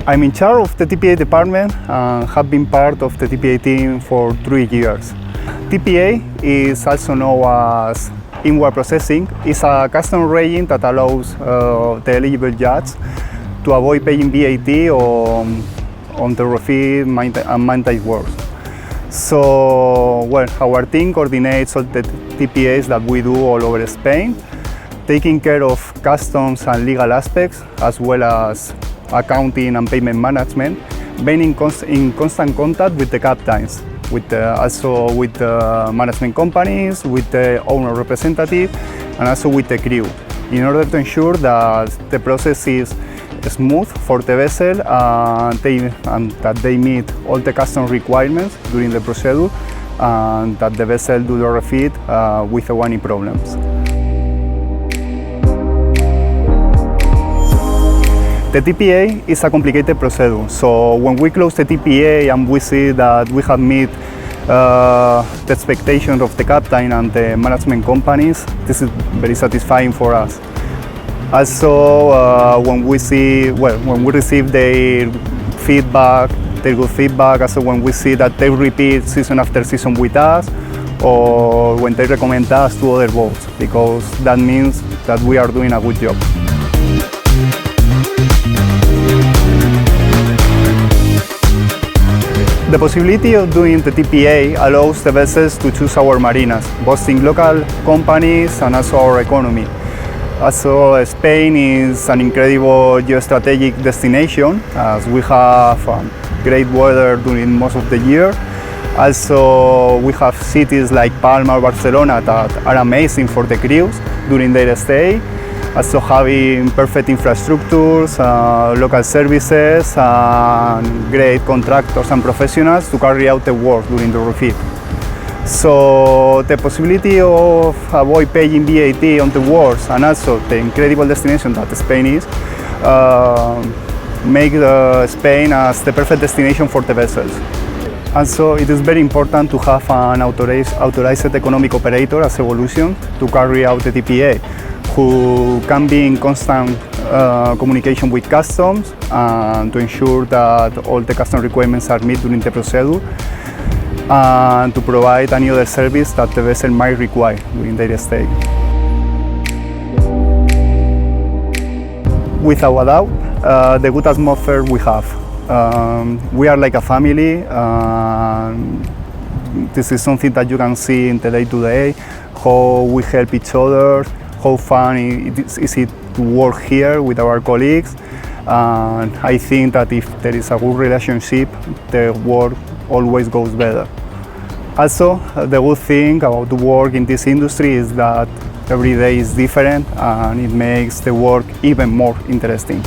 I'm in charge of the TPA department and have been part of the TPA team for 3 years. TPA is also known as inward processing. It's a custom regime that allows the eligible yachts to avoid paying VAT on the refit and maintenance works. So, well, our team coordinates all the TPAs that we do all over Spain, taking care of customs and legal aspects, as well as accounting and payment management, being in constant contact with the captains, also with the management companies, with the owner representative, and also with the crew, in order to ensure that the process is smooth for the vessel and that they meet all the custom requirements during the procedure, and that the vessel do the refit without any problems. The TPA is a complicated procedure, so when we close the TPA and we see that we have met the expectations of the captain and the management companies, this is very satisfying for us. Also, when we receive their feedback, their good feedback, also when we see that they repeat season after season with us, or when they recommend us to other boats, because that means that we are doing a good job. The possibility of doing the TPA allows the vessels to choose our marinas, boosting local companies and also our economy. Also, Spain is an incredible geostrategic destination, as we have great weather during most of the year. Also, we have cities like Palma, Barcelona that are amazing for the crews during their stay. Also having perfect infrastructures, local services, and great contractors and professionals to carry out the work during the refit. So the possibility of avoid paying VAT on the works, and also the incredible destination that Spain is, make Spain as the perfect destination for the vessels. Also, it is very important to have an authorized economic operator as Evolution to carry out the TPA, who can be in constant communication with customs and to ensure that all the custom requirements are met during the procedure, and to provide any other service that the vessel might require during their stay. Without a doubt, the good atmosphere we have. We are like a family. This is something that you can see in the day-to-day, how we help each other, how fun it is to work here with our colleagues. And I think that if there is a good relationship, the work always goes better. Also, the good thing about the work in this industry is that every day is different, and it makes the work even more interesting.